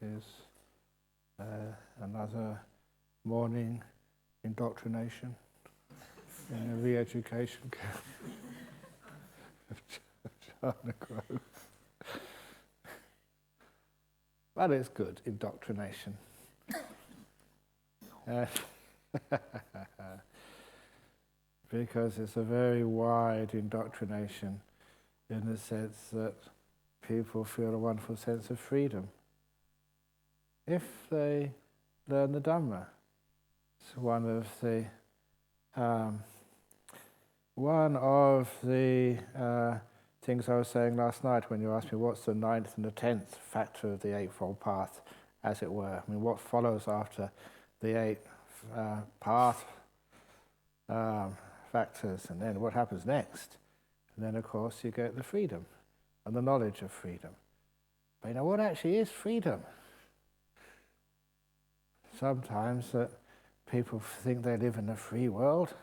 is another morning indoctrination in the re-education camp of Jhana growth. But it's good, indoctrination. Because it's a very wide indoctrination in the sense that people feel a wonderful sense of freedom if they learn the Dhamma. It's one of the things I was saying last night when you asked me what's the 9th and the 10th factor of the Eightfold Path, as it were. I mean, what follows after the 8 path factors, and then what happens next? And then, of course, you get the freedom and the knowledge of freedom. But you know, what actually is freedom? Sometimes that people think they live in a free world,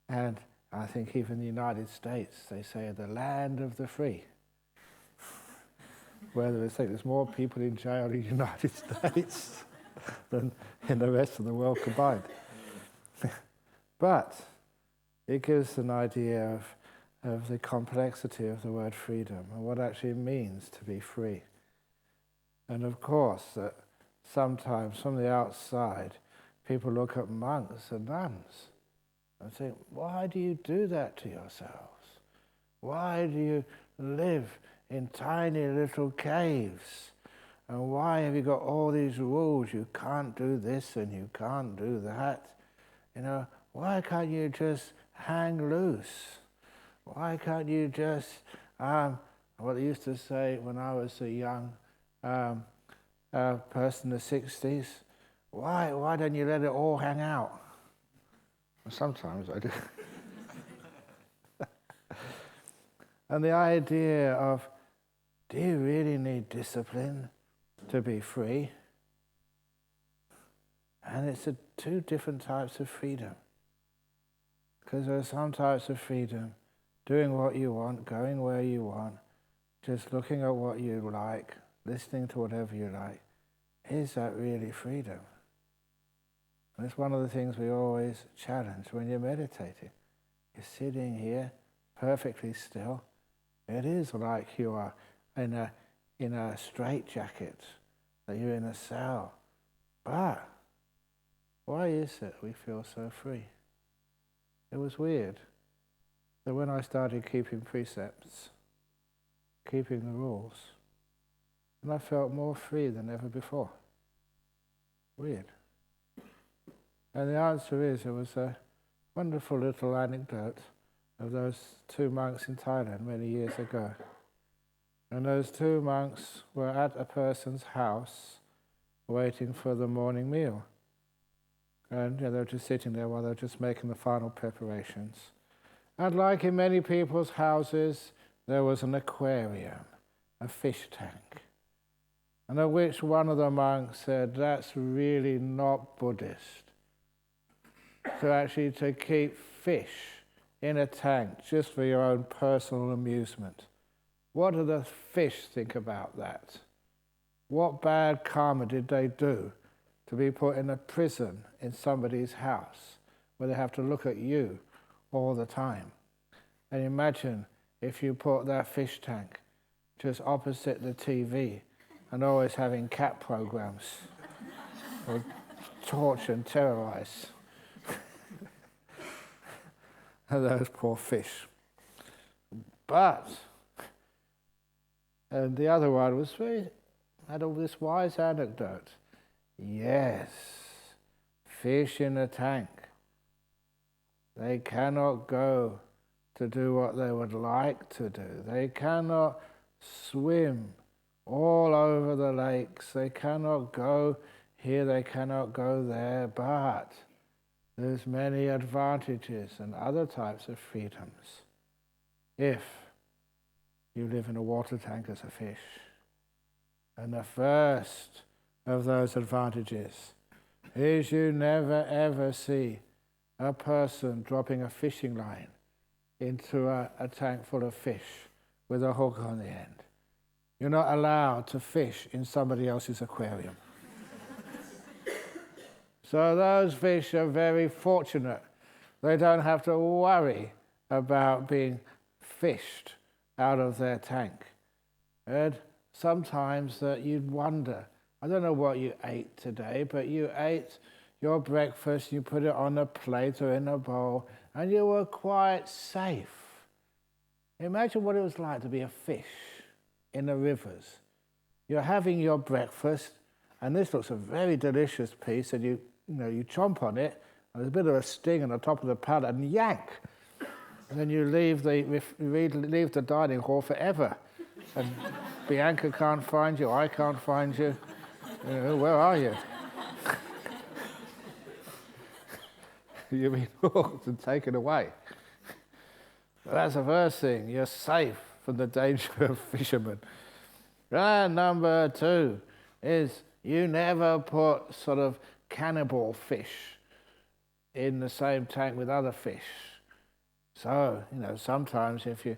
and I think even in the United States they say the land of the free. Whether they say there's more people in jail in the United States than in the rest of the world combined. But it gives an idea of the complexity of the word freedom and what actually it means to be free. And of course, that sometimes from the outside, people look at monks and nuns and think, why do you do that to yourselves? Why do you live in tiny little caves? And why have you got all these rules? You can't do this and you can't do that. You know, why can't you just hang loose? Why can't you just, what they used to say when I was a young person in the 60s, why don't you let it all hang out? Well, sometimes I do. And the idea of, do you really need discipline to be free? And it's two different types of freedom. Because there are some types of freedom, doing what you want, going where you want, just looking at what you like, listening to whatever you like. Is that really freedom? And it's one of the things we always challenge when you're meditating. You're sitting here perfectly still. It is like you are in a straitjacket, that you're in a cell. But why is it we feel so free? It was weird that when I started keeping precepts, keeping the rules, and I felt more free than ever before. Weird. And the answer is, it was a wonderful little anecdote of those 2 monks in Thailand many years ago. And those 2 monks were at a person's house waiting for the morning meal. And they were just sitting there while they were just making the final preparations. And like in many people's houses, there was an aquarium, a fish tank. And at which one of the monks said, that's really not Buddhist. To actually to keep fish in a tank just for your own personal amusement. What do the fish think about that? What bad karma did they do to be put in a prison in somebody's house where they have to look at you all the time? And imagine if you put that fish tank just opposite the TV and always having cat programs or torture and terrorize those poor fish. But, and the other one had all this wise anecdote. Yes, fish in a tank. They cannot go to do what they would like to do. They cannot swim all over the lakes. They cannot go here, they cannot go there, but there's many advantages and other types of freedoms if you live in a water tank as a fish. And the first of those advantages is you never ever see a person dropping a fishing line into a tank full of fish with a hook on the end. You're not allowed to fish in somebody else's aquarium. So those fish are very fortunate. They don't have to worry about being fished out of their tank. And sometimes that you'd wonder, I don't know what you ate today, but you ate your breakfast, you put it on a plate or in a bowl, and you were quite safe. Imagine what it was like to be a fish in the rivers. You're having your breakfast, and this looks a very delicious piece, and you chomp on it, and there's a bit of a sting on the top of the palate, and yank. And then you leave the dining hall forever. And Bianca can't find you, I can't find you. Where are you? You've been hooked and taken away. But that's the first thing. You're safe from the danger of fishermen. And number 2 is you never put sort of cannibal fish in the same tank with other fish. So, sometimes if you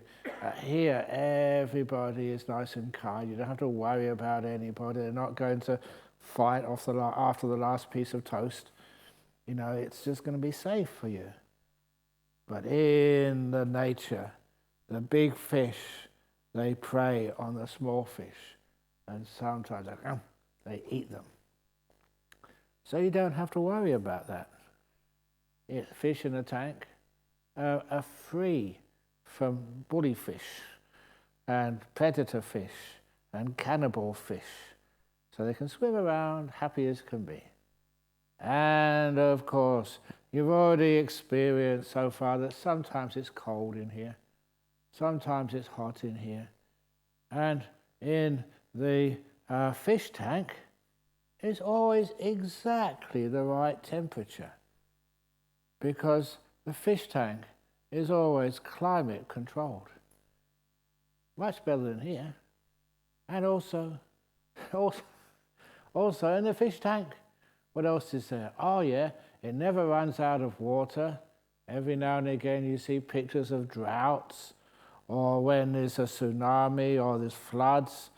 here, everybody is nice and kind. You don't have to worry about anybody. They're not going to fight after the last piece of toast. It's just going to be safe for you. But in the nature, the big fish, they prey on the small fish. And sometimes they eat them. So you don't have to worry about that. Fish in a tank are free from bully fish and predator fish and cannibal fish. So they can swim around happy as can be. And of course, you've already experienced so far that sometimes it's cold in here, sometimes it's hot in here. And in the fish tank, it's always exactly the right temperature, because the fish tank is always climate controlled. Much better than here. And also in the fish tank, what else is there? Oh yeah, it never runs out of water. Every now and again you see pictures of droughts, or when there's a tsunami or there's floods.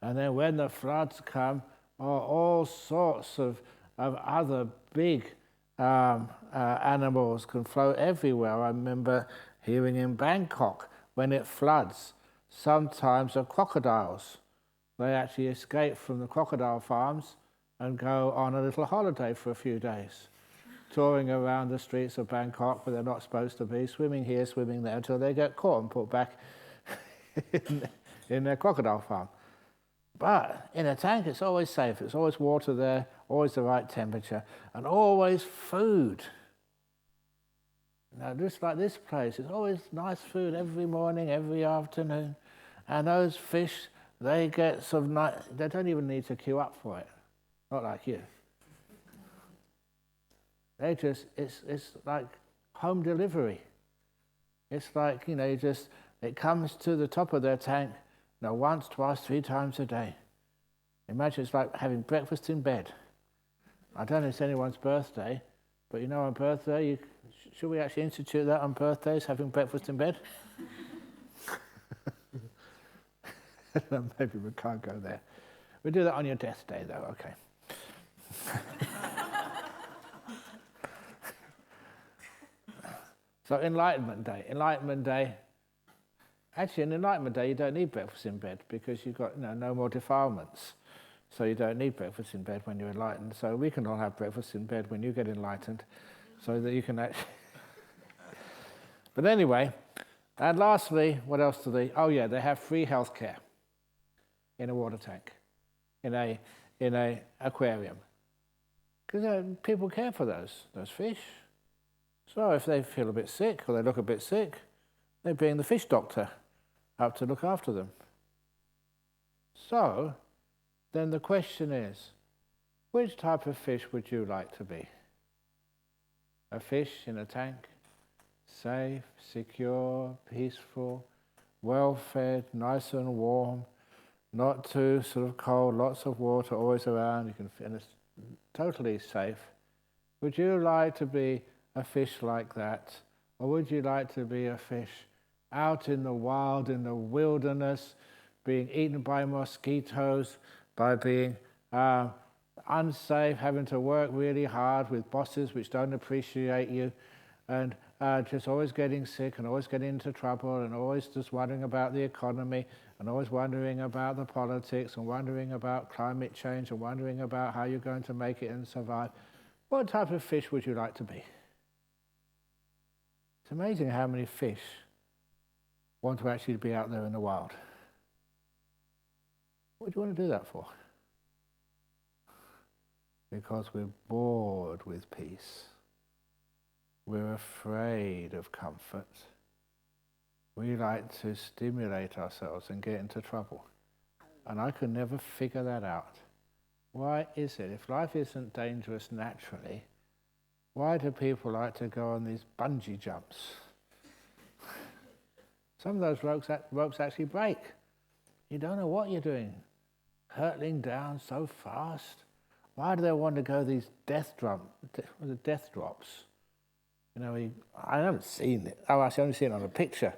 And then when the floods come, all sorts of other big animals can float everywhere. I remember hearing in Bangkok, when it floods, sometimes the crocodiles, they actually escape from the crocodile farms and go on a little holiday for a few days, touring around the streets of Bangkok where they're not supposed to be, swimming here, swimming there, until they get caught and put back in their crocodile farm. But in a tank, it's always safe. There's always water there, always the right temperature, and always food. Now, just like this place, it's always nice food every morning, every afternoon. And those fish, they get they don't even need to queue up for it. Not like you. They just, it's like home delivery. It's like, it comes to the top of their tank, once, twice, 3 times a day. Imagine it's like having breakfast in bed. I don't know if it's anyone's birthday, but on birthday, should we actually institute that on birthdays, having breakfast in bed? Maybe we can't go there. We'll do that on your death day, though, okay. So Enlightenment Day. Actually, in Enlightenment Day, you don't need breakfast in bed because you've got no more defilements. So you don't need breakfast in bed when you're enlightened. So we can all have breakfast in bed when you get enlightened, so that you can actually... But anyway, and lastly, what else do they... Oh yeah, they have free healthcare in a water tank, in a aquarium. Because people care for those fish. So if they feel a bit sick or they look a bit sick, they bring the fish doctor up to look after them. So then the question is, which type of fish would you like to be? A fish in a tank, safe, secure, peaceful, well-fed, nice and warm, not too sort of cold, lots of water always around, and it's totally safe. Would you like to be a fish like that? Or would you like to be a fish out in the wild, in the wilderness, being eaten by mosquitoes, by being unsafe, having to work really hard with bosses which don't appreciate you, and just always getting sick and always getting into trouble and always just wondering about the economy and always wondering about the politics and wondering about climate change and wondering about how you're going to make it and survive. What type of fish would you like to be? It's amazing how many fish want to actually be out there in the wild. What do you want to do that for? Because we're bored with peace. We're afraid of comfort. We like to stimulate ourselves and get into trouble. And I could never figure that out. Why is it? If life isn't dangerous naturally, why do people like to go on these bungee jumps? Some of those ropes actually break. You don't know what you're doing. Hurtling down so fast. Why do they want to go these death drops? You know, I haven't seen it. Oh, I've only seen it on a picture.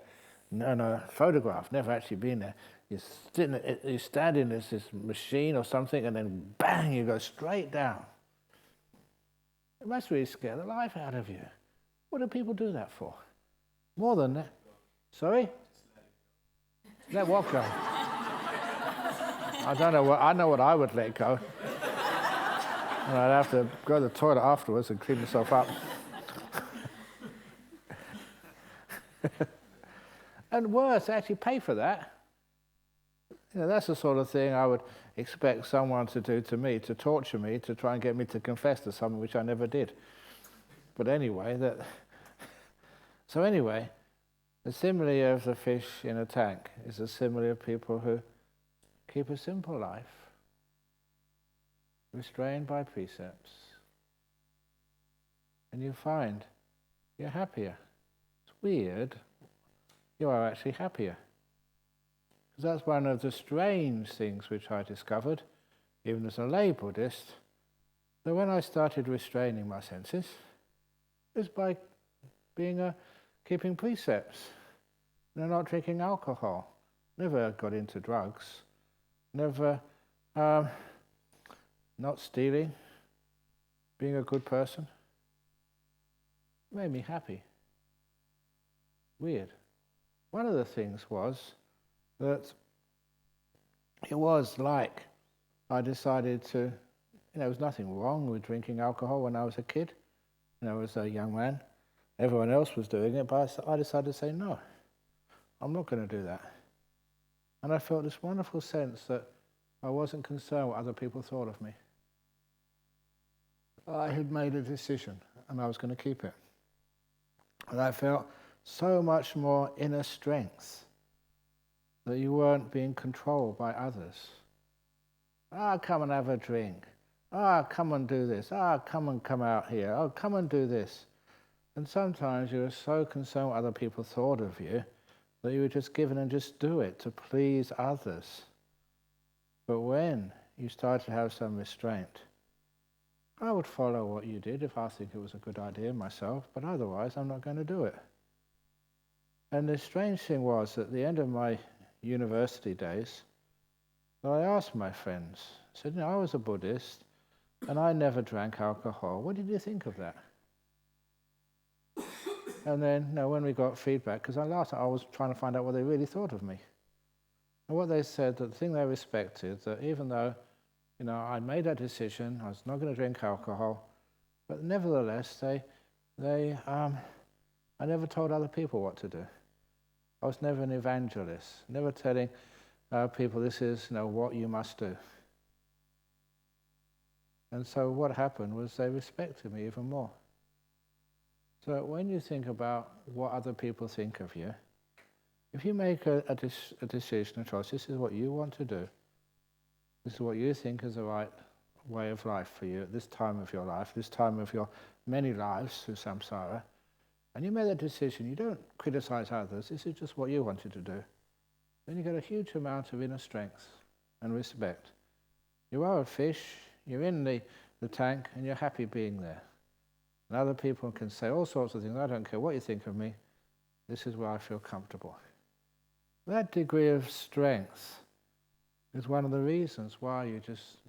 No, a photograph. Never actually been there. You stand in this machine or something, and then bang, you go straight down. It must really scare the life out of you. What do people do that for? More than that. Sorry? Let what go? I don't know. I know what I would let go. And I'd have to go to the toilet afterwards and clean myself up. And worse, actually pay for that. You know, that's the sort of thing I would expect someone to do to me, to torture me, to try and get me to confess to something which I never did. But anyway, the simile of the fish in a tank is a simile of people who keep a simple life, restrained by precepts. And you find you're happier. It's weird. You are actually happier. Because that's one of the strange things which I discovered, even as a lay Buddhist, that when I started restraining my senses, it was by keeping precepts. Not drinking alcohol, never got into drugs, never not stealing, being a good person. It made me happy. Weird. One of the things was that it was like I decided to, there was nothing wrong with drinking alcohol when I was a kid, I was a young man. Everyone else was doing it, but I decided to say, no, I'm not going to do that. And I felt this wonderful sense that I wasn't concerned what other people thought of me. I had made a decision, and I was going to keep it. And I felt so much more inner strength that you weren't being controlled by others. Come and have a drink. Come and do this. Come out here. Come and do this. And sometimes you were so concerned what other people thought of you that you were just given and just do it to please others. But when you started to have some restraint, I would follow what you did if I think it was a good idea myself, but otherwise I'm not going to do it. And the strange thing was, at the end of my university days, I asked my friends, I said, I was a Buddhist and I never drank alcohol. What did you think of that? And then, when we got feedback, because I was trying to find out what they really thought of me. And what they said, that the thing they respected, that even though, I made that decision, I was not going to drink alcohol, but nevertheless, I never told other people what to do. I was never an evangelist, never telling people this is, what you must do. And so what happened was they respected me even more. So when you think about what other people think of you, if you make a decision, a choice, this is what you want to do, this is what you think is the right way of life for you at this time of your life, this time of your many lives through samsara, and you made that decision, you don't criticize others, this is just what you wanted to do, then you get a huge amount of inner strength and respect. You are a fish, you're in the tank, and you're happy being there. And other people can say all sorts of things, I don't care what you think of me, this is where I feel comfortable. That degree of strength is one of the reasons why you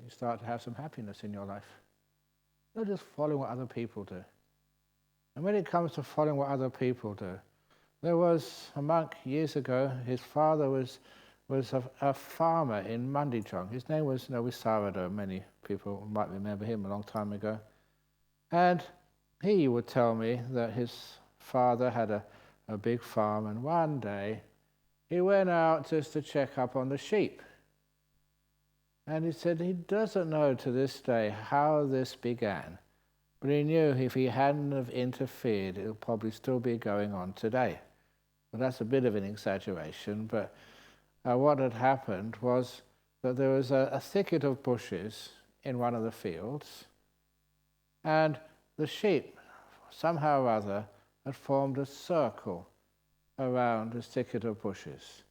start to have some happiness in your life. Not just following what other people do. And when it comes to following what other people do, there was a monk years ago. His father was a farmer in Mandijong. His name was Sarada. Many people might remember him a long time ago. And he would tell me that his father had a big farm, and one day he went out just to check up on the sheep. And he said he doesn't know to this day how this began, but he knew if he hadn't have interfered, it would probably still be going on today. Well, that's a bit of an exaggeration, but what had happened was that there was a thicket of bushes in one of the fields, and the sheep, somehow or other, had formed a circle around this thicket of bushes.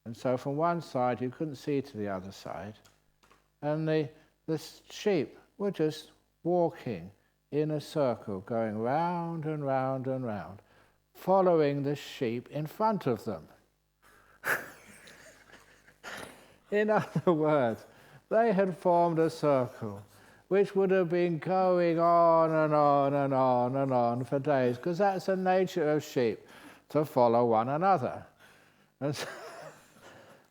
And so from one side you couldn't see to the other side, and the sheep were just walking in a circle, going round and round and round, following the sheep in front of them. In other words, they had formed a circle which would have been going on and on and on and on for days, because that's the nature of sheep, to follow one another. And so,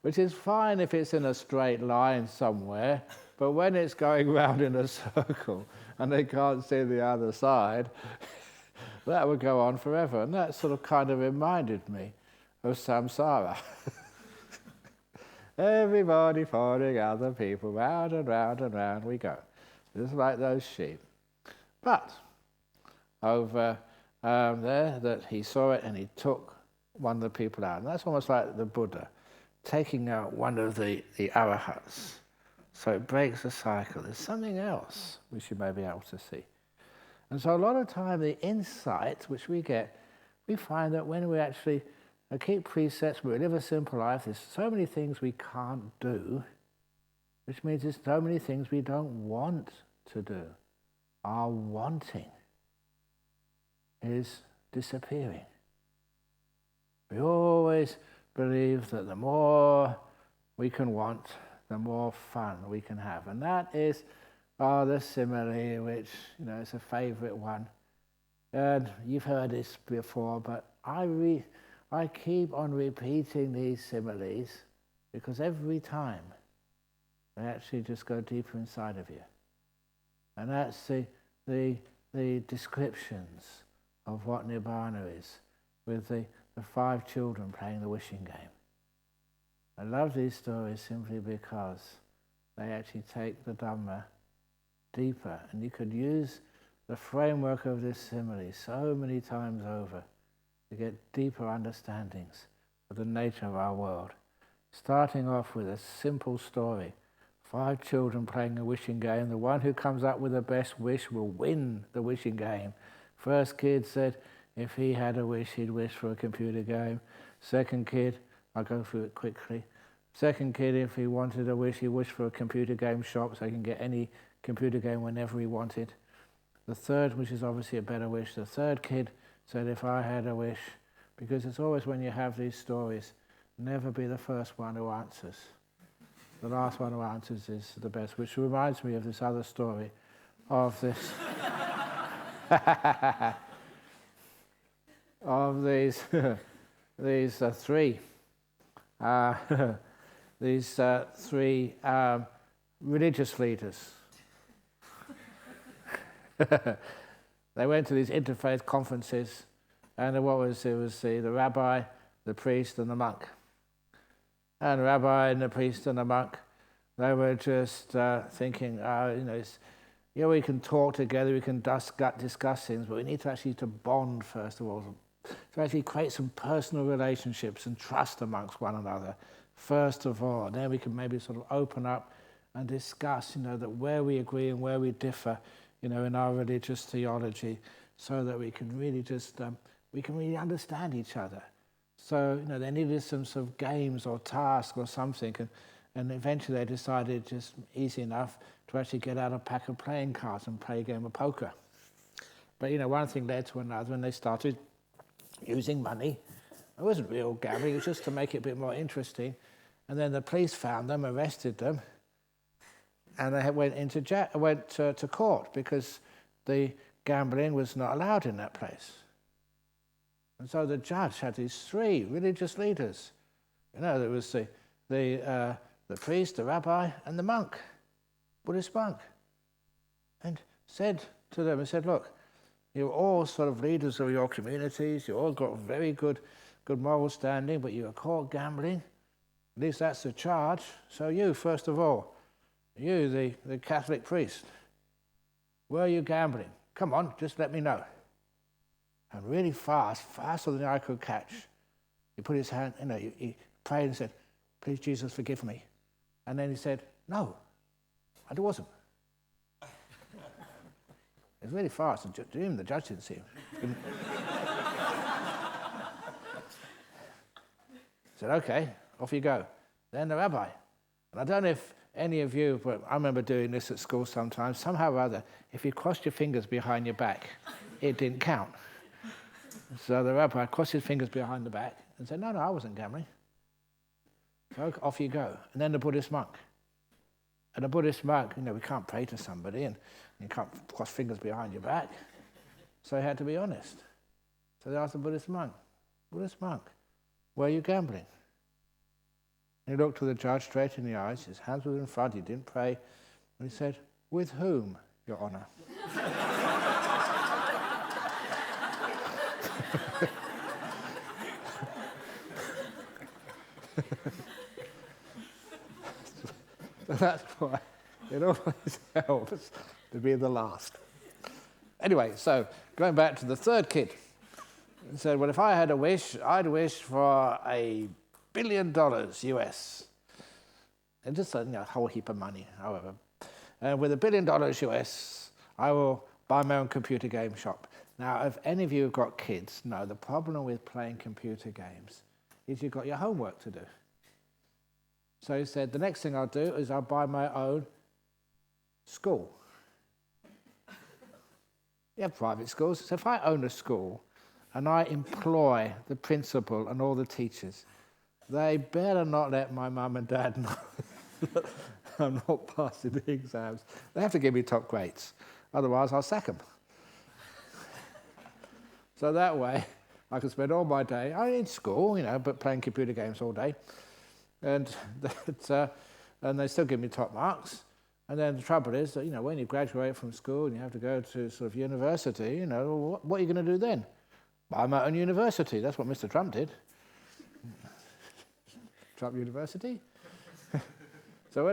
which is fine if it's in a straight line somewhere, but when it's going round in a circle and they can't see the other side, that would go on forever. And that sort of kind of reminded me of samsara. Everybody following other people, round and round and round we go, just like those sheep. But over there, that he saw it and he took one of the people out. And that's almost like the Buddha taking out one of the arahats. So it breaks the cycle. There's something else which you may be able to see. And so a lot of time the insights which we get, we find that when we actually keep precepts, we live a simple life, there's so many things we can't do, which means there's so many things we don't want to do. Our wanting is disappearing. We always believe that the more we can want, the more fun we can have. And that is the simile, which is a favourite one. And you've heard this before, but I keep on repeating these similes because every time they actually just go deeper inside of you. And that's the descriptions of what Nibbana is, with the 5 children playing the wishing game. I love these stories simply because they actually take the Dhamma deeper, and you could use the framework of this simile so many times over to get deeper understandings of the nature of our world. Starting off with a simple story, 5 children playing a wishing game. The one who comes up with the best wish will win the wishing game. First kid said if he had a wish, he'd wish for a computer game. Second kid, I'll go through it quickly. Second kid, if he wanted a wish, he wished for a computer game shop so he can get any computer game whenever he wanted. The third, which is obviously a better wish, the third kid said if I had a wish, because it's always when you have these stories, never be the first one who answers. The last one who answers is the best, which reminds me of this other story of this of these three religious leaders. They went to these interfaith conferences, and it was the rabbi, the priest, and the monk. And the rabbi and the priest and the monk, they were just thinking, we can talk together, we can discuss things, but we need to actually bond first of all, to actually create some personal relationships and trust amongst one another first of all. And then we can maybe sort of open up and discuss, that where we agree and where we differ, in our religious theology, so that we can really just understand each other. So, they needed some sort of games or tasks or something, and eventually they decided just easy enough to actually get out a pack of playing cards and play a game of poker. But, one thing led to another, and they started using money. It wasn't real gambling, it was just to make it a bit more interesting. And then the police found them, arrested them, and they went to court because the gambling was not allowed in that place. And so the judge had these three religious leaders. There was the priest, the rabbi, and the monk, Buddhist monk, and said to them, look, you're all sort of leaders of your communities, you all got very good moral standing, but you are caught gambling. At least that's the charge. So you, first of all, you, the Catholic priest, were you gambling? Come on, just let me know. And really fast, faster than I could catch, he put his hand, he prayed and said, please, Jesus, forgive me. And then he said, no, I wasn't. It was really fast, and even the judge didn't see him. Said, okay, off you go. Then the rabbi. And I don't know if any of you, but I remember doing this at school sometimes, somehow or other, if you crossed your fingers behind your back, it didn't count. So the rabbi crossed his fingers behind the back and said, no, I wasn't gambling. So off you go. And then the Buddhist monk. And the Buddhist monk, we can't pray to somebody and you can't cross fingers behind your back. So he had to be honest. So they asked the Buddhist monk, were you gambling? And he looked to the judge straight in the eyes, his hands were in front, he didn't pray, and he said, with whom, Your Honor? So that's why it always helps to be the last. Anyway, so going back to the third kid, he said, well, if I had a wish, I'd wish for $1 billion US. And just a whole heap of money, however. And with $1 billion US, I will buy my own computer game shop. Now, if any of you have got kids, know the problem with playing computer games is you've got your homework to do. So he said, the next thing I'll do is I'll buy my own school. You have private schools. So if I own a school and I employ the principal and all the teachers, they better not let my mum and dad know that I'm not passing the exams. They have to give me top grades. Otherwise, I'll sack them. So that way, I can spend all my day, in school, but playing computer games all day. And they still give me top marks. And then the trouble is that, when you graduate from school and you have to go to sort of university, what are you going to do then? Buy my own university. That's what Mr. Trump did. Trump University. So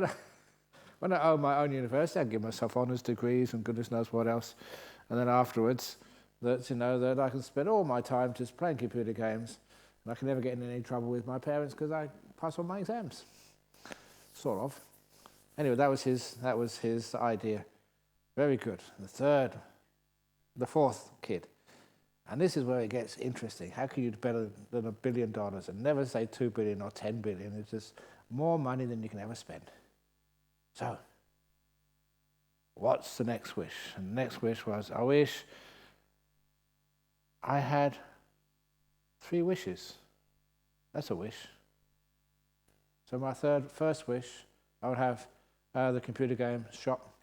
when I own my own university, I give myself honours degrees and goodness knows what else. And then afterwards, that I can spend all my time just playing computer games, and I can never get in any trouble with my parents because I pass all my exams. Sort of. Anyway, that was his idea. Very good. The fourth kid. And this is where it gets interesting. How can you do better than $1 billion? And never say 2 billion or 10 billion. It's just more money than you can ever spend. So, what's the next wish? And the next wish was, I wish I had 3 wishes. That's a wish. So my first wish, I would have the computer game shop.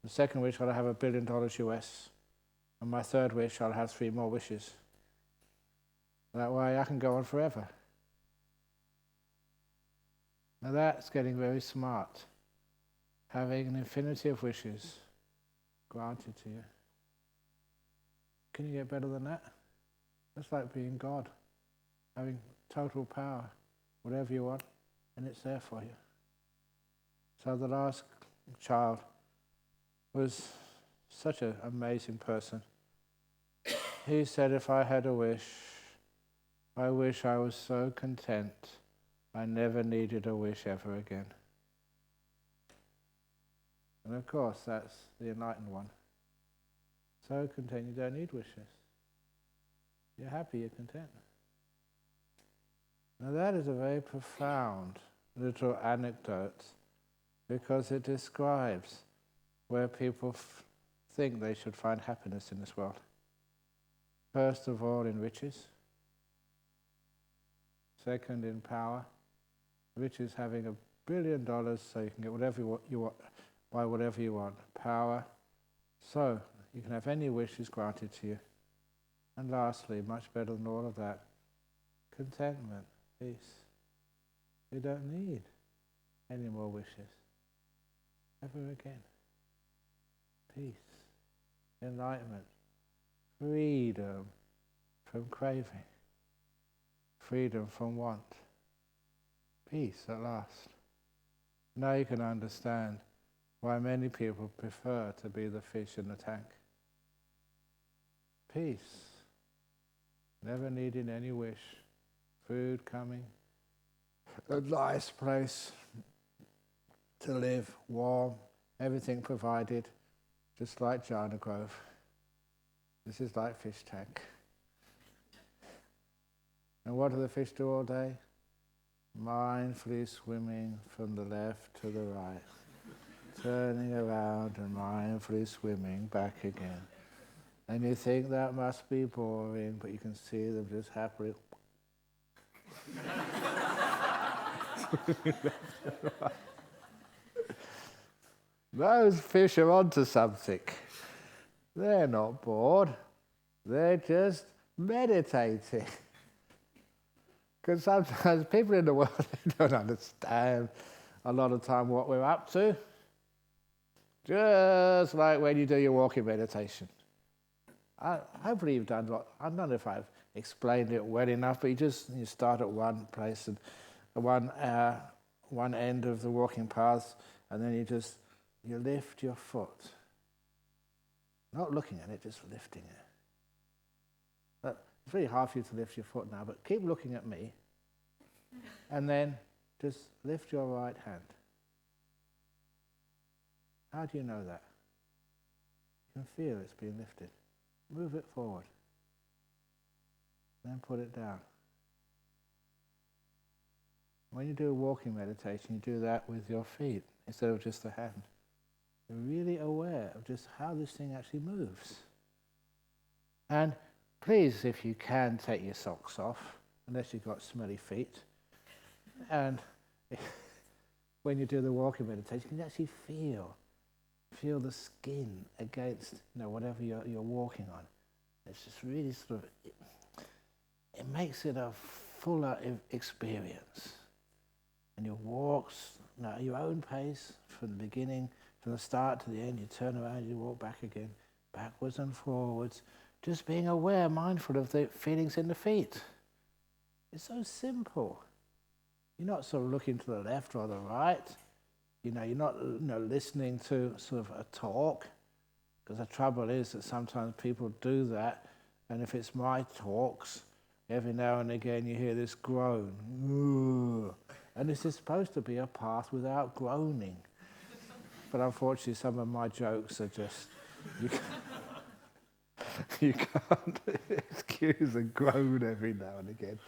The second wish, I'd have $1 billion US. And my third wish, I'll have 3 more wishes. That way I can go on forever. Now that's getting very smart. Having an infinity of wishes granted to you. Can you get better than that? That's like being God. Having total power, whatever you want, and it's there for you. So the last child was such an amazing person. He said, if I had a wish, I wish I was so content I never needed a wish ever again. And of course, that's the enlightened one. So content you don't need wishes. You're happy, you're content. Now that is a very profound little anecdote because it describes where people think they should find happiness in this world. First of all, in riches. Second, in power. Rich is having $1 billion so you can get whatever you want, buy whatever you want. Power, so you can have any wishes granted to you. And lastly, much better than all of that, contentment, peace. You don't need any more wishes ever again. Peace, enlightenment, freedom from craving, freedom from want. Peace at last. Now you can understand why many people prefer to be the fish in the tank. Peace, never needing any wish, food coming, a nice place to live, warm, everything provided, just like Jhana Grove. This is like fish tank. And what do the fish do all day? Mindfully swimming from the left to the right, turning around and mindfully swimming back again. And you think that must be boring, but you can see them just happily. Those fish are onto something. They're not bored. They're just meditating. Because sometimes people in the world they don't understand a lot of time what we're up to. Just like when you do your walking meditation. Hopefully you've done what, I don't know if I've explained it well enough, but you start at one place and one end of the walking path, and then you lift your foot. Not looking at it, just lifting it. But it's really hard for you to lift your foot now, but keep looking at me. And then just lift your right hand. How do you know that? You can feel it's being lifted. Move it forward. Then put it down. When you do a walking meditation, you do that with your feet instead of just the hand. You're really aware of just how this thing actually moves. And please, if you can, take your socks off, unless you've got smelly feet. And when you do the walking meditation, you can actually feel the skin against whatever you're walking on. It's just really sort of, it makes it a fuller experience. And your walks, at your own pace, from the beginning, from the start to the end, you turn around, you walk back again, backwards and forwards, just being aware, mindful of the feelings in the feet. It's so simple. You're not sort of looking to the left or the right. You're not listening to sort of a talk, because the trouble is that sometimes people do that, and if it's my talks, every now and again you hear this groan. Ooh. And this is supposed to be a path without groaning. But unfortunately some of my jokes are just, you can't excuse a groan every now and again.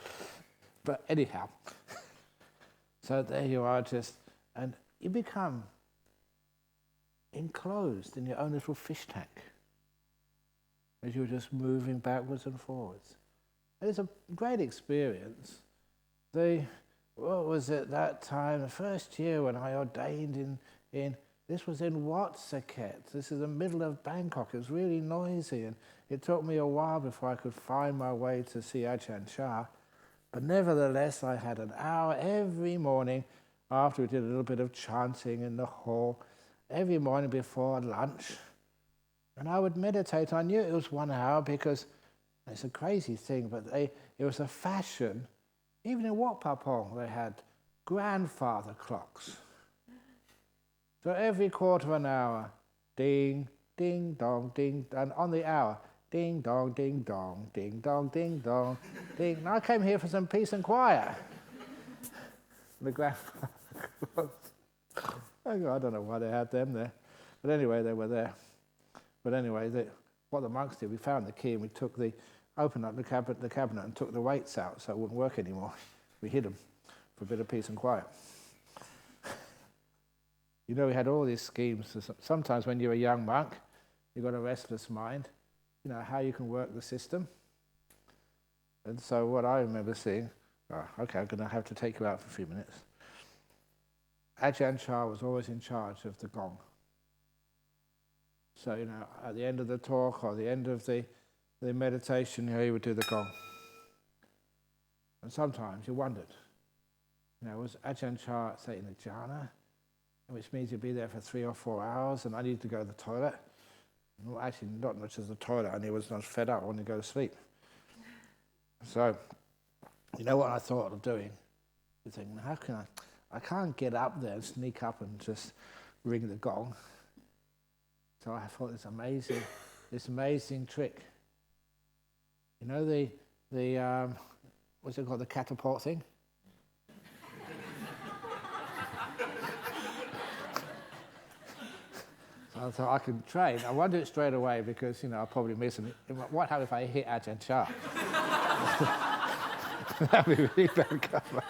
But anyhow, so there you are and you become enclosed in your own little fish tank as you're just moving backwards and forwards. And it's a great experience. What was it that time, the first year when I ordained this was in Wat Saket. This is the middle of Bangkok. It was really noisy, and it took me a while before I could find my way to see Ajahn Chah. But nevertheless, I had an hour every morning after we did a little bit of chanting in the hall, every morning before lunch. And I would meditate. I knew it was 1 hour because it's a crazy thing, but it was a fashion. Even in Wat Papong, they had grandfather clocks. So every quarter of an hour, ding, ding, dong, ding, and on the hour, ding, dong, ding, dong, ding, dong, ding, dong, ding. And I came here for some peace and quiet. The grandfather clocks. I don't know why they had them there. But anyway, they were there. But anyway, what the monks did, we found the key and we opened up the cabinet and took the weights out so it wouldn't work anymore. We hid them for a bit of peace and quiet. We had all these schemes. Sometimes when you're a young monk, you've got a restless mind, how you can work the system. And so what I remember seeing, okay, I'm going to have to take you out for a few minutes. Ajahn Chah was always in charge of the gong. So, at the end of the talk or the end of the meditation, he would do the gong. And sometimes you wondered, was Ajahn Chah, say, in the Jhana, which means he'd be there for 3 or 4 hours, and I needed to go to the toilet. Well, actually, not much as the toilet, and I was fed up, I wanted to go to sleep. So, what I thought of doing? You think, how can I can't get up there and sneak up and just ring the gong. So I thought this amazing trick. The what's it called, the catapult thing? So I thought I could train. I won't do it straight away because I'll probably miss it. What happens if I hit Ajahn Chah? That'd be really bad cover.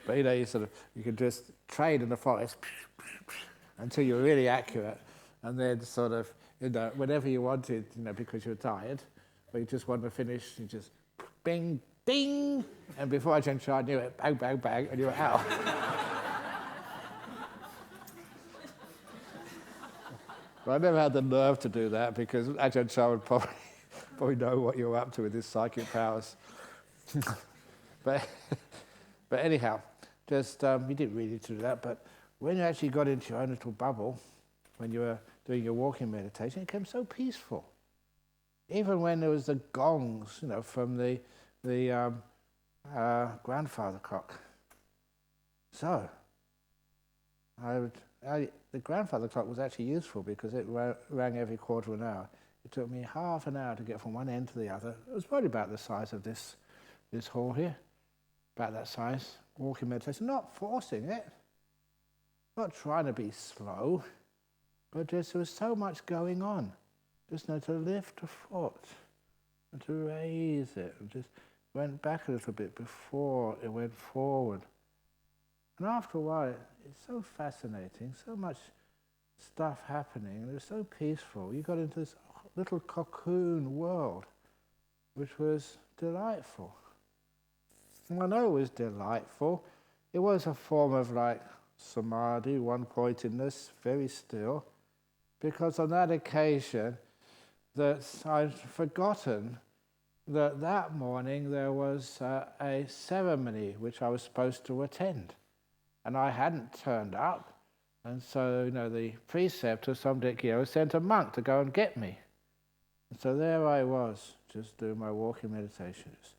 But you can just train in the forest until you're really accurate, and then whenever you wanted, because you're tired, but you just want to finish, you just bing, ding, and before Ajahn Chah knew it, bang, bang, bang, and you were out. But I never had the nerve to do that because Ajahn Chah would probably know what you were up to with his psychic powers. But anyhow, you didn't really need to do that, but when you actually got into your own little bubble, when you were doing your walking meditation, it became so peaceful. Even when there was the gongs, from the grandfather clock. So, the grandfather clock was actually useful because it rang every quarter of an hour. It took me half an hour to get from one end to the other. It was probably about the size of this hall here, about that size, walking meditation, not forcing it, not trying to be slow, but just there was so much going on. Just to lift a foot, and to raise it, and just went back a little bit before it went forward. And after a while, it's so fascinating, so much stuff happening, and it was so peaceful. You got into this little cocoon world, which was delightful. And I know it was delightful. It was a form of samadhi, one-pointedness, very still, because on that occasion, that I'd forgotten that morning there was a ceremony which I was supposed to attend. And I hadn't turned up, and so the preceptor, Samdek, sent a monk to go and get me. And so there I was, just doing my walking meditations.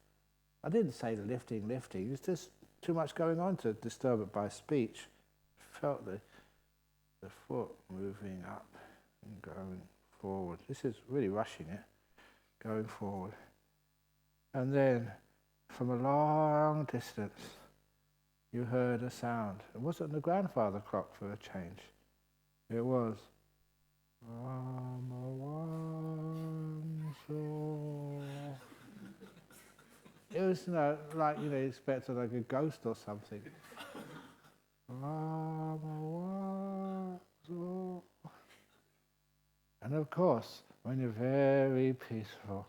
I didn't say the lifting, it was just too much going on to disturb it by speech. Felt the foot moving up and going forward. This is really rushing it, going forward. And then, from a long distance, you heard a sound. It wasn't the grandfather clock for a change. It was Brahmavamso. It was like you expected like a ghost or something. Brahmavamso. And of course, when you're very peaceful,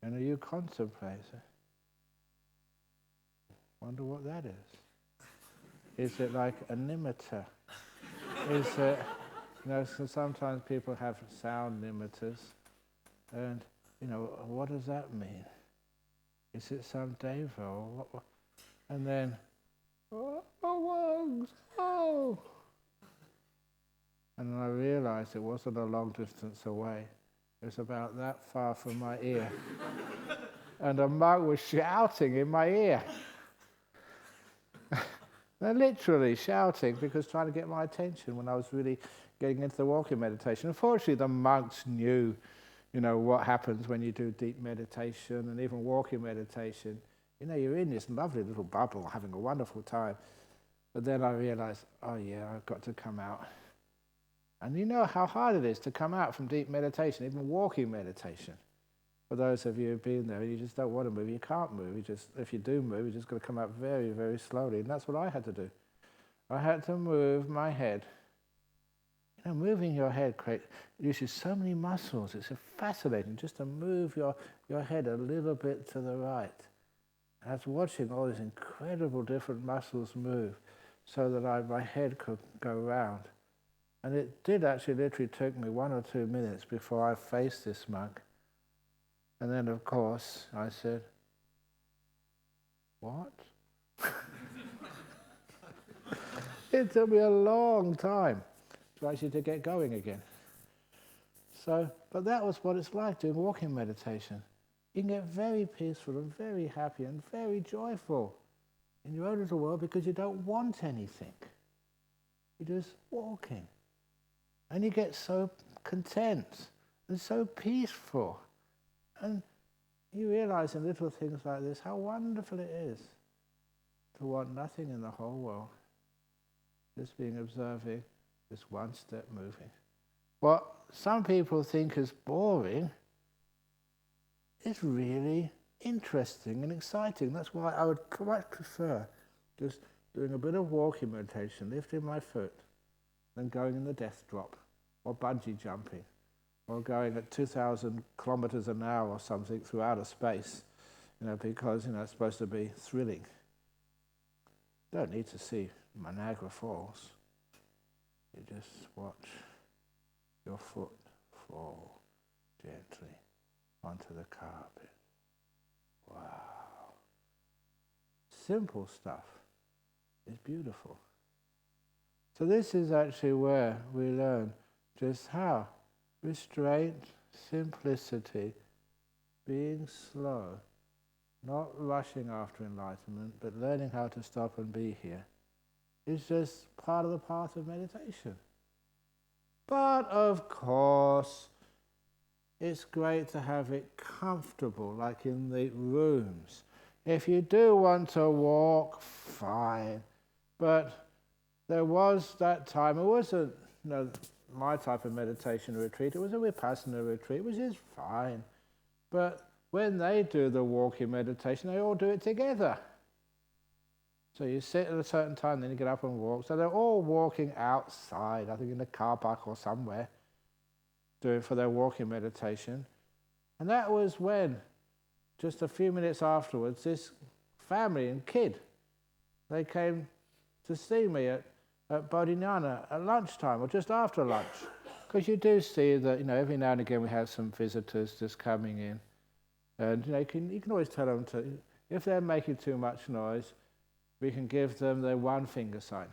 you contemplate it. Wonder what that is. Is it like a nimitta? Is it, so sometimes people have sound nimittas, and what does that mean? Is it some deva or what? And then, oh. And then I realized it wasn't a long distance away. It was about that far from my ear. And a monk was shouting in my ear. They're literally shouting because trying to get my attention when I was really getting into the walking meditation. Unfortunately, the monks knew, what happens when you do deep meditation and even walking meditation. You're in this lovely little bubble, having a wonderful time. But then I realized, I've got to come out. And you know how hard it is to come out from deep meditation, even walking meditation. For those of you who've been there, you just don't want to move, you can't move. If you do move, you're just going to come out very, very slowly. And that's what I had to do. I had to move my head. Moving your head uses so many muscles. It's fascinating just to move your head a little bit to the right. And I was watching all these incredible different muscles move. so that my head could go round. And it did actually literally take me 1 or 2 minutes before I faced this monk. And then, of course, I said, "What?" It took me a long time to get going again. So, but that was what it's like doing walking meditation. You can get very peaceful and very happy and very joyful in your own little world because you don't want anything. You're just walking. And you get so content and so peaceful. And you realize in little things like this how wonderful it is to want nothing in the whole world. Just being observing, just one step moving. What some people think is boring is really interesting and exciting. That's why I would quite prefer just doing a bit of walking meditation, lifting my foot, then going in the death drop, or bungee jumping, or going at 2,000 kilometers an hour or something through outer space, because it's supposed to be thrilling. You don't need to see Niagara Falls. You just watch your foot fall gently onto the carpet. Wow. Simple stuff is beautiful. So this is actually where we learn just how restraint, simplicity, being slow, not rushing after enlightenment, but learning how to stop and be here, is just part of the path of meditation. But of course, it's great to have it comfortable, like in the rooms. If you do want to walk, fine. But there was that time, it wasn't my type of meditation retreat, it was a Vipassana retreat, which is fine. But when they do the walking meditation, they all do it together. So you sit at a certain time, then you get up and walk. So they're all walking outside, I think in the car park or somewhere, doing for their walking meditation. And that was when, just a few minutes afterwards, this family and kid, they came to see me at Bodhinyana at lunchtime or just after lunch. Because you do see that, every now and again we have some visitors just coming in. And you can always tell them if they're making too much noise, we can give them the one finger sign.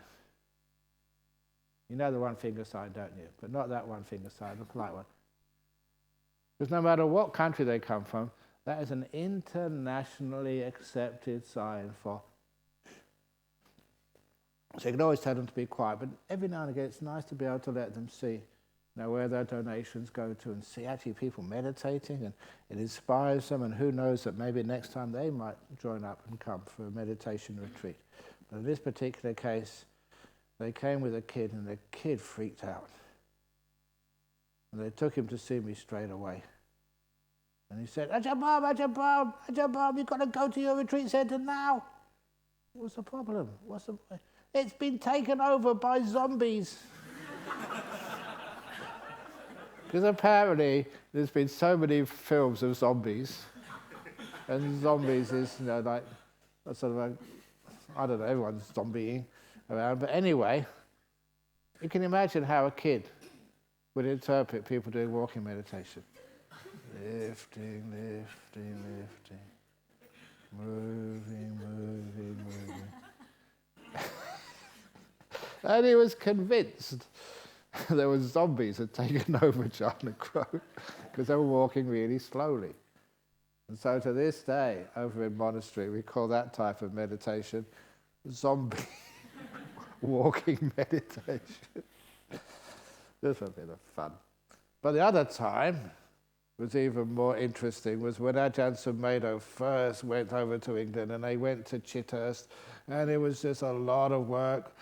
You know the one finger sign, don't you? But not that one finger sign, the polite one. Because no matter what country they come from, that is an internationally accepted sign for. So you can always tell them to be quiet, but every now and again it's nice to be able to let them see where their donations go to and see actually people meditating, and it inspires them, and who knows that maybe next time they might join up and come for a meditation retreat. But in this particular case, they came with a kid and the kid freaked out. And they took him to see me straight away. And he said, Ajahn, you've got to go to your retreat centre now. What's the problem? It's been taken over by zombies. Because apparently there's been so many films of zombies, and zombies is, like, sort of I don't know, everyone's zombieing around. But anyway, you can imagine how a kid would interpret people doing walking meditation. Lifting, lifting, lifting. Moving, moving, moving. And he was convinced there were zombies had taken over Jhana because they were walking really slowly. And so to this day, over in monastery, we call that type of meditation zombie walking meditation. Just a bit of fun. But the other time was even more interesting, was when Ajahn Sumedho first went over to England, and they went to Chithurst, and it was just a lot of work,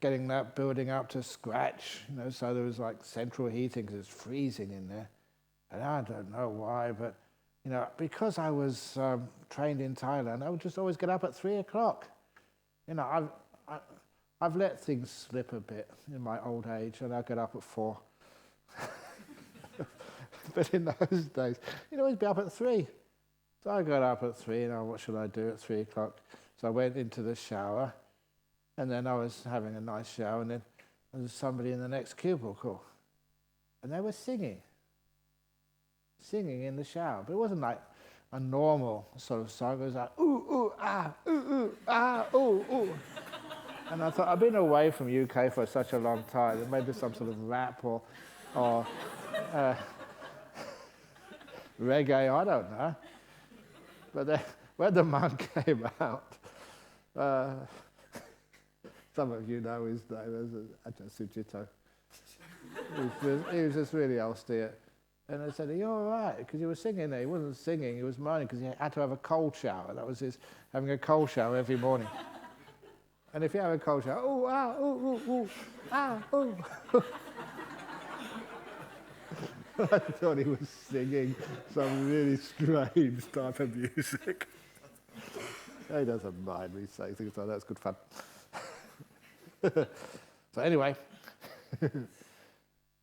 getting that building up to scratch, so there was like central heating because it's freezing in there. And I don't know why, but because I was trained in Thailand, I would just always get up at 3 o'clock. I've let things slip a bit in my old age, and I get up at 4. But in those days, you'd always be up at 3. So I got up at 3, what should I do at 3 o'clock? So I went into the shower, and then I was having a nice shower, and then there was somebody in the next cubicle, and they were singing in the shower. But it wasn't like a normal sort of song. It was like, ooh, ooh, ah, ooh, ooh, ah, ooh, ooh. And I thought, I've been away from UK for such a long time, there may be some sort of rap or reggae, I don't know. But then, when the monk came out, some of you know his name, Ajahn. He was just really austere. And I said, are you all right? Because he was singing there. He wasn't singing, he was moaning because he had to have a cold shower. That was his, having a cold shower every morning. And if you have a cold shower, ooh, ah, ooh, ooh, ooh, ah, ooh. I thought he was singing some really strange type of music. He doesn't mind me saying things like that. It's good fun. So anyway,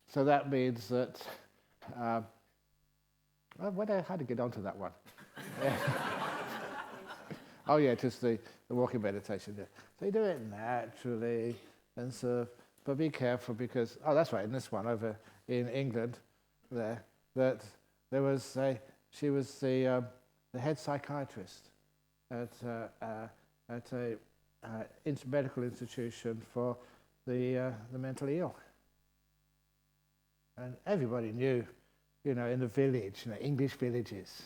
so that means that... how to get onto that one? Oh yeah, just the walking meditation. Yeah. So you do it naturally, and so, but be careful because, oh that's right, in this one over in England, that there was she was the head psychiatrist at a medical institution for the mentally ill, and everybody knew, in the village, English villages.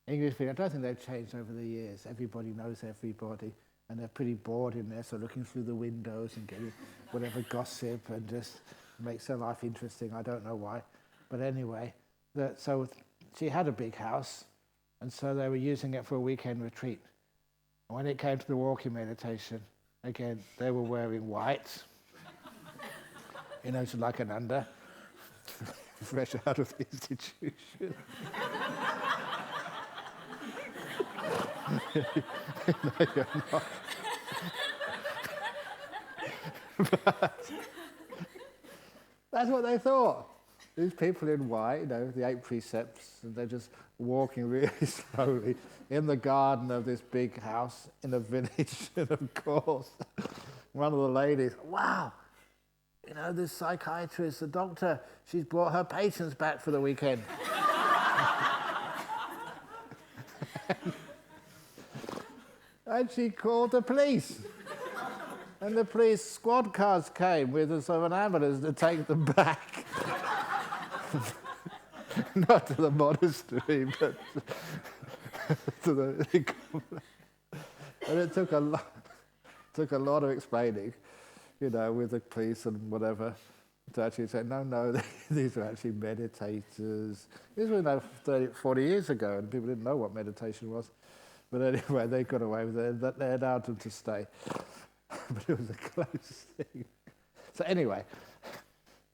I don't think they've changed over the years. Everybody knows everybody, and they're pretty bored in there, so looking through the windows and getting whatever gossip and just makes their life interesting. I don't know why. But anyway, so she had a big house, and so they were using it for a weekend retreat. And when it came to the walking meditation, again, they were wearing white, so like an under, fresh out of the institution. No, you're not. But that's what they thought. These people in white, the 8 precepts, and they're just walking really slowly in the garden of this big house in a village. And of course, one of the ladies, wow, this psychiatrist, the doctor, she's brought her patients back for the weekend. And she called the police. And the police squad cars came with a sort of an ambulance to take them back. Not to the monastery, but to the... And it took a lot of explaining, with the police and whatever, to actually say, no, these are actually meditators. This was 30, 40 years ago, and people didn't know what meditation was. But anyway, they got away with it. They allowed them to stay. But it was a close thing. So anyway,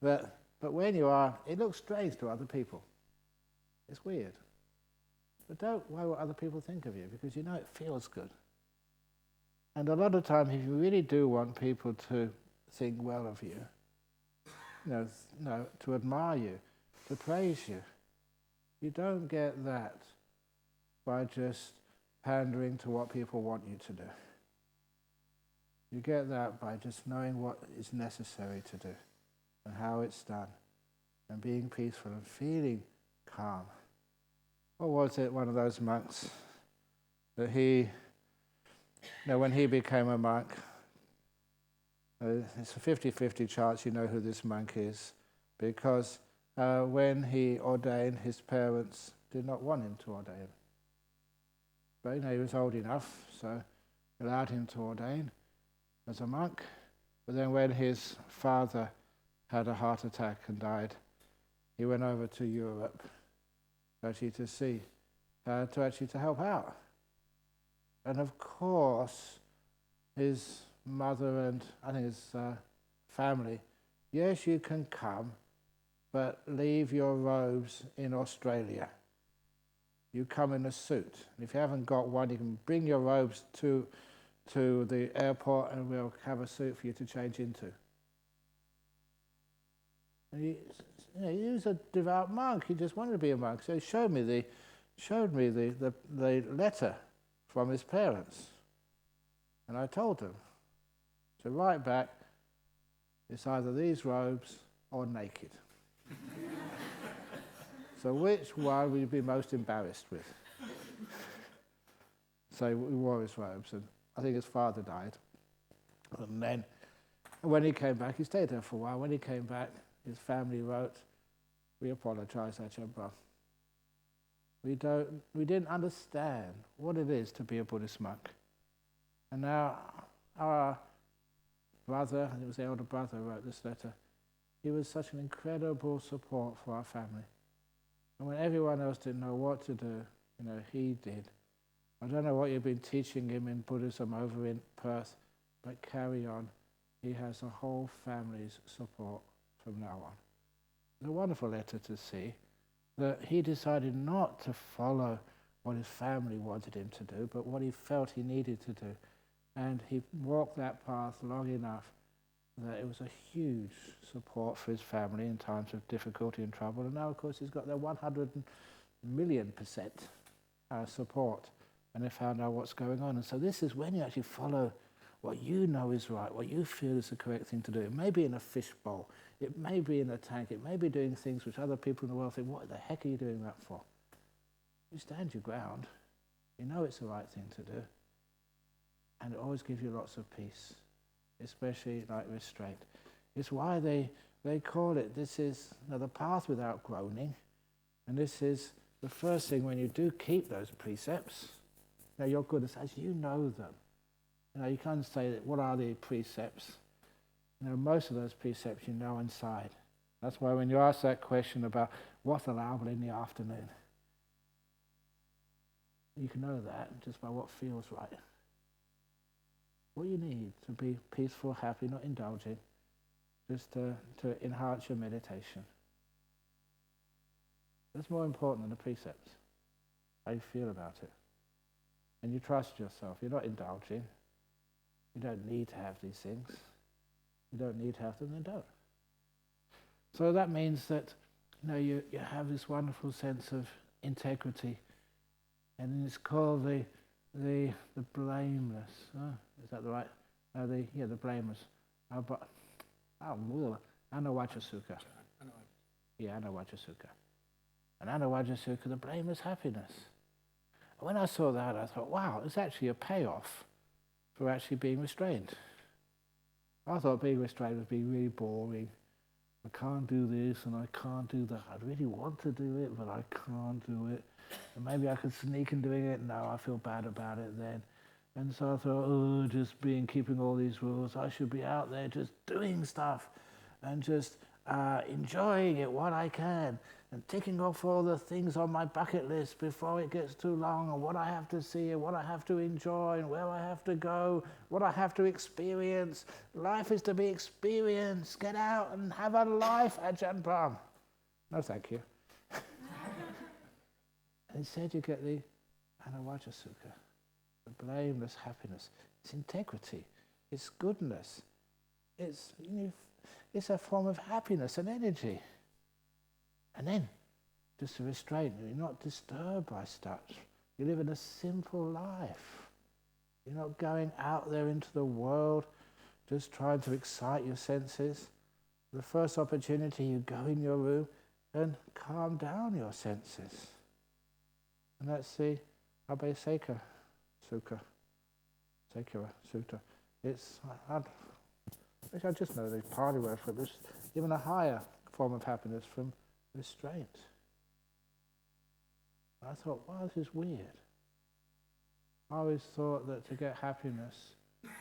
but when you are, it looks strange to other people. It's weird. But don't worry what other people think of you, because it feels good. And a lot of times, if you really do want people to think well of you, to admire you, to praise you, you don't get that by just pandering to what people want you to do. You get that by just knowing what is necessary to do and how it's done and being peaceful and feeling calm. Or was it one of those monks that when he became a monk, it's a 50-50 chance you know who this monk is, because when he ordained, his parents did not want him to ordain. But he was old enough, so they allowed him to ordain as a monk. But then when his father had a heart attack and died, he went over to Europe to help out. And of course, his mother and I think his family, yes, you can come, but leave your robes in Australia. You come in a suit. And if you haven't got one, you can bring your robes to the airport and we'll have a suit for you to change into. And he was a devout monk. He just wanted to be a monk. So he showed me the letter from his parents. And I told them, so right back, it's either these robes or naked. So which one would you be most embarrassed with? So we wore his robes, and I think his father died. And then when he came back, he stayed there for a while. When he came back, his family wrote, "We apologize, Ajahn Brahm. We didn't understand what it is to be a Buddhist monk." And now our brother, it was the elder brother, wrote this letter. He was such an incredible support for our family. And when everyone else didn't know what to do, he did. I don't know what you've been teaching him in Buddhism over in Perth, but carry on. He has a whole family's support from now on. It's a wonderful letter to see that he decided not to follow what his family wanted him to do, but what he felt he needed to do. And he walked that path long enough that it was a huge support for his family in times of difficulty and trouble. And now, of course, he's got their 100,000,000% support, and they found out what's going on. And so this is when you actually follow what you know is right, what you feel is the correct thing to do. It may be in a fishbowl, it may be in a tank, it may be doing things which other people in the world think, what the heck are you doing that for? You stand your ground, you know it's the right thing to do, and it always gives you lots of peace, especially like restraint. It's why they call it, this is the path without groaning, and this is the first thing when you do keep those precepts. You're good as you know them. You can't say that, what are the precepts? Most of those precepts you know inside. That's why when you ask that question about what's allowable in the afternoon, you can know that just by what feels right. What you need to be peaceful, happy, not indulging, just to enhance your meditation. That's more important than the precepts, how you feel about it. And you trust yourself. You're not indulging. You don't need to have these things. You don't need to have them, then don't. So that means that you have this wonderful sense of integrity, and it's called the blameless. Is that the right? The blameless. Anawajasukha. Yeah, Anawajasukha. And Anawajasukha, the blameless happiness. And when I saw that, I thought, wow, it's actually a payoff for actually being restrained. I thought being restrained would be really boring. I can't do this and I can't do that. I really want to do it, but I can't do it. And maybe I could sneak in doing it. No, I feel bad about it then. And so I thought, just keeping all these rules, I should be out there just doing stuff and just enjoying it while I can, and ticking off all the things on my bucket list before it gets too long, and what I have to see, and what I have to enjoy, and where I have to go, what I have to experience. Life is to be experienced. Get out and have a life, Ajahn Brahm. No, thank you. Instead, you get the Anawajasukha, the blameless happiness. It's integrity. It's goodness. It's a form of happiness and energy. And then, just a restraint. You're not disturbed by stuff. You live in a simple life. You're not going out there into the world just trying to excite your senses. The first opportunity, you go in your room and calm down your senses. And that's the Abhayaseka Sukha. Sekura Sutta. I just know the Pali word for this, even a higher form of happiness from restraint. I thought, wow, this is weird. I always thought that to get happiness,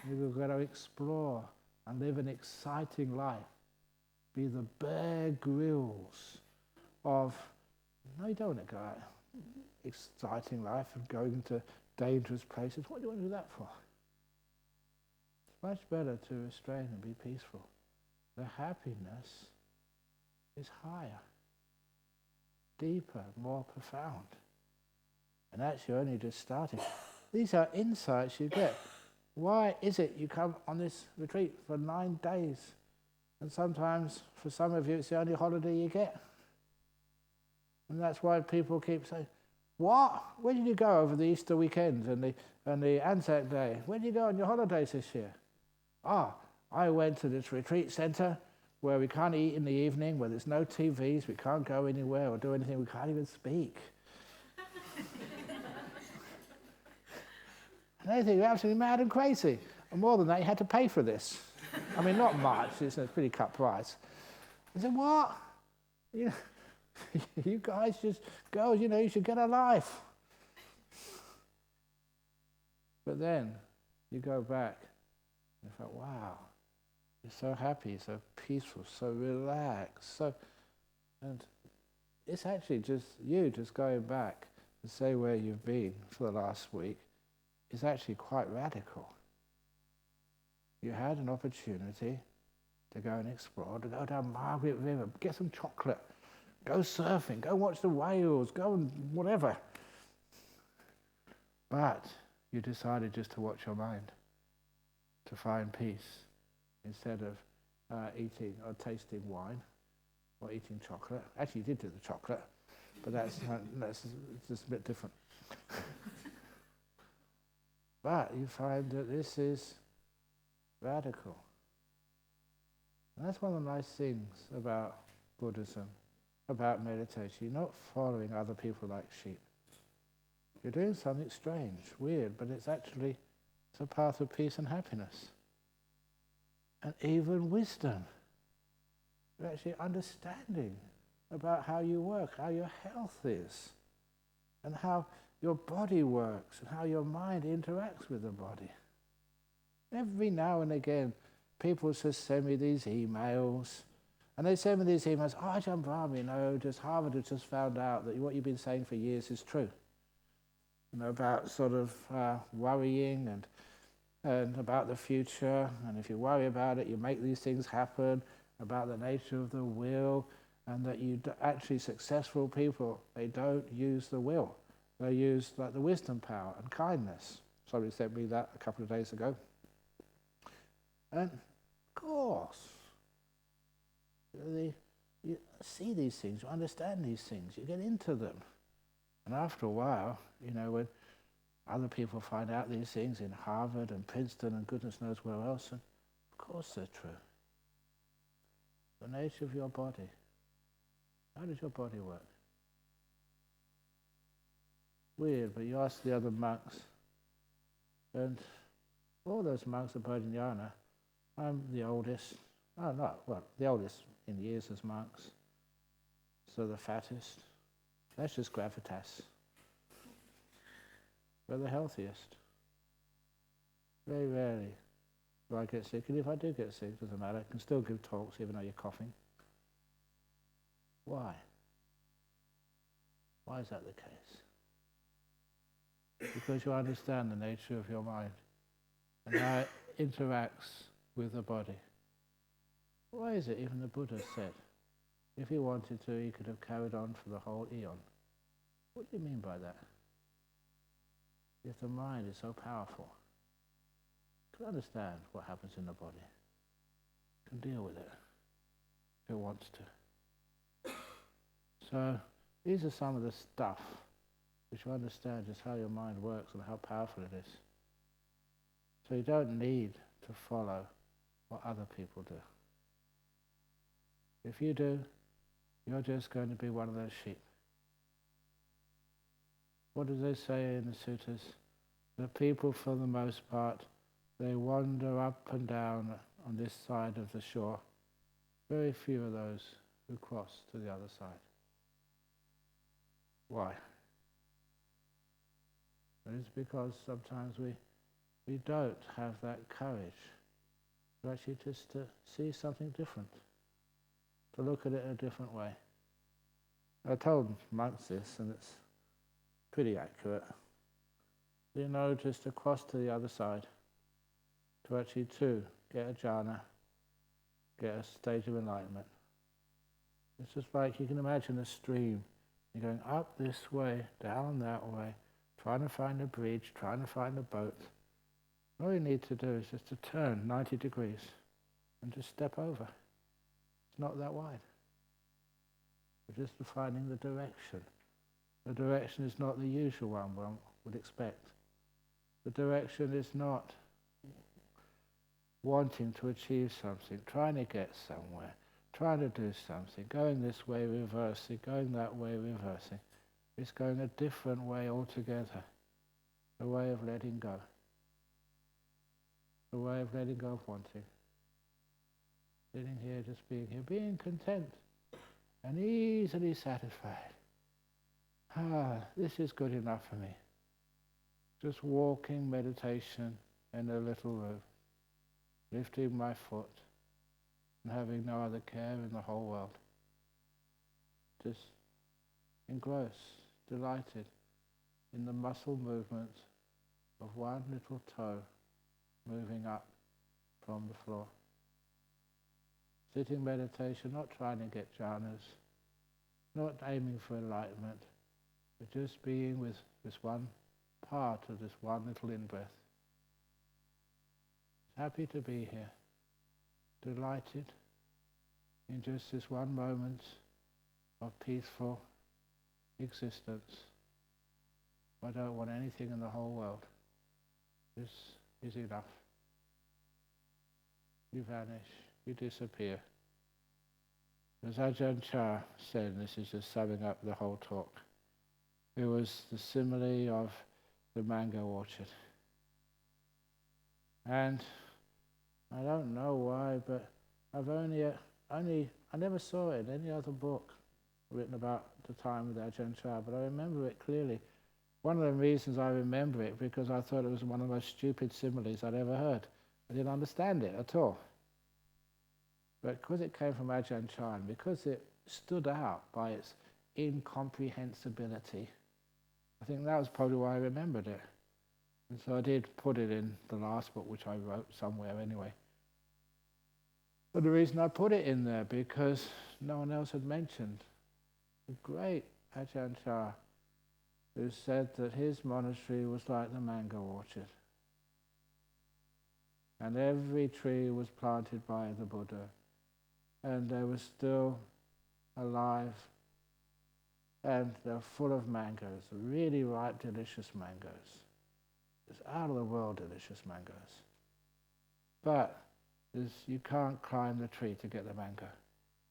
you were going to explore and live an exciting life. Be the Bear Grylls of, no, you don't want to go out. Exciting life and going into dangerous places. What do you want to do that for? It's much better to restrain and be peaceful. The happiness is higher, deeper, more profound. And that's you're only just starting. These are insights you get. Why is it you come on this retreat for 9 days? And sometimes, for some of you, it's the only holiday you get. And that's why people keep saying, What? Where did you go over the Easter weekend and the Anzac Day? Where did you go on your holidays this year? I went to this retreat centre where we can't eat in the evening, where there's no TVs, we can't go anywhere or do anything, we can't even speak. And they think you're absolutely mad and crazy. And more than that, you had to pay for this. I mean, not much, it's a pretty cut price. I said, what? You know, you guys just, girls, you should get a life. But then you go back and you thought, wow, you're so happy, so peaceful, so relaxed. And it's actually just you just going back to say where you've been for the last week is actually quite radical. You had an opportunity to go and explore, to go down Margaret River, get some chocolate, go surfing, go watch the whales, go and whatever. But you decided just to watch your mind, to find peace, instead of eating or tasting wine or eating chocolate. Actually, you did do the chocolate, but that's just a bit different. But you find that this is radical. And that's one of the nice things about Buddhism, about meditation. You're not following other people like sheep. You're doing something strange, weird, but it's a path of peace and happiness. And even wisdom. You're actually understanding about how you work, how your health is, and how your body works, and how your mind interacts with the body. Every now and again, people just send me these emails, and they send me these emails, Ajahn Brahm, just Harvard has just found out that what you've been saying for years is true. About sort of worrying and about the future, and if you worry about it, you make these things happen, about the nature of the will, and that actually successful people, they don't use the will. They use like the wisdom power and kindness. Somebody sent me that a couple of days ago. And of course, you see these things, you understand these things, you get into them. And after a while, when other people find out these things in Harvard and Princeton and goodness knows where else, and of course they're true. The nature of your body. How does your body work? Weird, but you ask the other monks, and all those monks are both in Jhana. I'm the oldest. The oldest in years as monks. So the fattest. That's just gravitas. We're the healthiest. Very rarely do I get sick, and if I do get sick, it doesn't matter. I can still give talks even though you're coughing. Why? Why is that the case? Because you understand the nature of your mind and how it interacts with the body. Why is it even the Buddha said, if he wanted to, he could have carried on for the whole eon? What do you mean by that? If the mind is so powerful, it can understand what happens in the body, it can deal with it if it wants to. So these are some of the stuff which you understand just how your mind works and how powerful it is. So you don't need to follow what other people do. If you do, you're just going to be one of those sheep. What do they say in the sutras? The people, for the most part, they wander up and down on this side of the shore. Very few of those who cross to the other side. Why? It's because sometimes we don't have that courage to actually just to see something different, to look at it in a different way. I told monks this, and it's pretty accurate. Just to cross to the other side, to actually too get a jhana, get a stage of enlightenment. It's just like you can imagine a stream. You're going up this way, down that way, trying to find a bridge, trying to find a boat. All you need to do is just to turn 90 degrees and just step over. It's not that wide. We're just finding the direction The direction is not the usual one would expect. The direction is not wanting to achieve something, trying to get somewhere, trying to do something, going this way, reversing, going that way, reversing. It's going a different way altogether. A way of letting go. A way of letting go of wanting. Sitting here, just being here, being content and easily satisfied. This is good enough for me. Just walking meditation in a little room, lifting my foot and having no other care in the whole world. Just engrossed, delighted in the muscle movements of one little toe moving up from the floor. Sitting meditation, not trying to get jhanas, not aiming for enlightenment, but just being with this one part of this one little in-breath. Happy to be here, delighted in just this one moment of peaceful existence. I don't want anything in the whole world. This is enough. You vanish, you disappear. As Ajahn said, and this is just summing up the whole talk, it was the simile of the mango orchard. And I don't know why, but I never saw it in any other book written about the time of Ajahn, but I remember it clearly. One of the reasons I remember it, because I thought it was one of the most stupid similes I'd ever heard. I didn't understand it at all. But because it came from Ajahn, because it stood out by its incomprehensibility, I think that was probably why I remembered it. And so I did put it in the last book, which I wrote somewhere anyway. But the reason I put it in there, because no one else had mentioned the great Ajahn who said that his monastery was like the mango orchard. And every tree was planted by the Buddha, and they were still alive, and they're full of mangoes, really ripe, delicious mangoes. It's out of the world delicious mangoes. But you can't climb the tree to get the mango.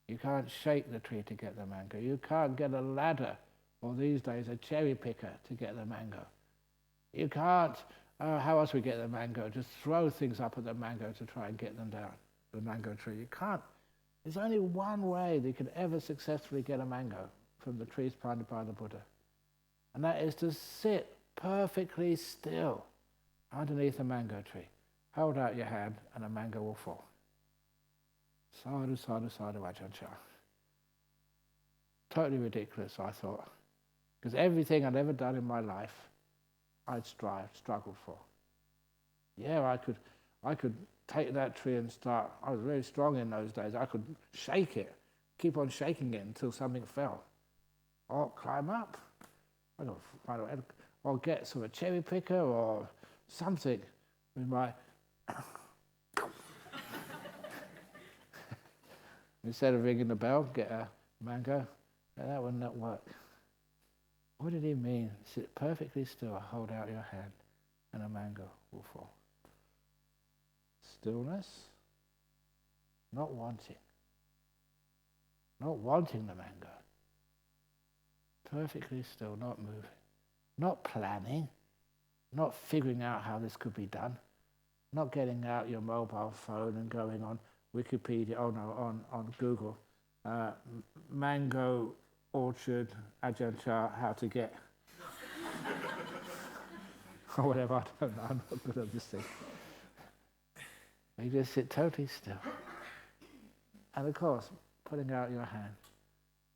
You can't shake the tree to get the mango. You can't get a ladder, or these days a cherry picker, to get the mango. You can't, how else we get the mango? Just throw things up at the mango to try and get them down, the mango tree. You can't. There's only one way that you can ever successfully get a mango from the trees planted by the Buddha. And that is to sit perfectly still underneath a mango tree. Hold out your hand and a mango will fall. Sadhu, sadhu, sadhu, Ajahn Chah. Totally ridiculous, I thought. Because everything I'd ever done in my life, I'd struggled for. Yeah, I could take that tree and start. I was very strong in those days. I could shake it, keep on shaking it until something fell. Or climb up. Or get sort of a cherry picker or something with my... Instead of ringing the bell, get a mango. That would not work. What did he mean? Sit perfectly still, hold out your hand, and a mango will fall. Stillness, not wanting. Not wanting the mango. Perfectly still, not moving. Not planning. Not figuring out how this could be done. Not getting out your mobile phone and going on Wikipedia, on Google, mango orchard, Ajahn Chah, how to get, or whatever, I don't know, I'm not good at this thing. You just sit totally still. And of course, putting out your hand,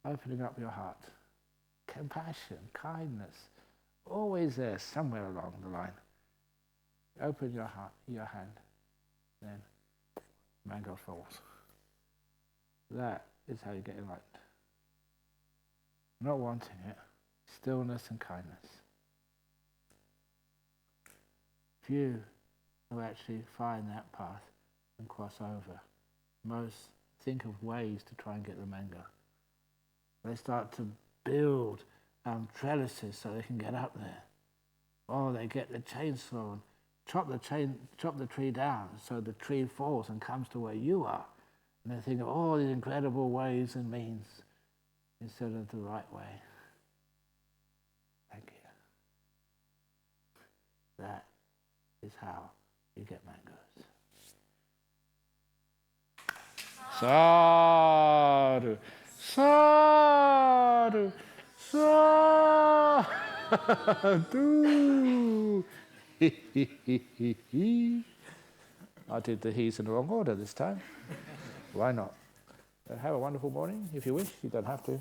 opening up your heart, compassion, kindness, always there, somewhere along the line. Open your heart, your hand, then mango falls. That is how you get enlightened. Not wanting it, stillness and kindness. Few who actually find that path and cross over. Most think of ways to try and get the mango. They start to build trellises so they can get up there. Or they get the chainsaw and chop the tree down so the tree falls and comes to where you are. And they think of all these incredible ways and means instead of the right way. Thank you. That is how you get mangoes. Sadhu, sadhu, sadhu. I did the he's in the wrong order this time. Why not? Have a wonderful morning. If you wish, you don't have to.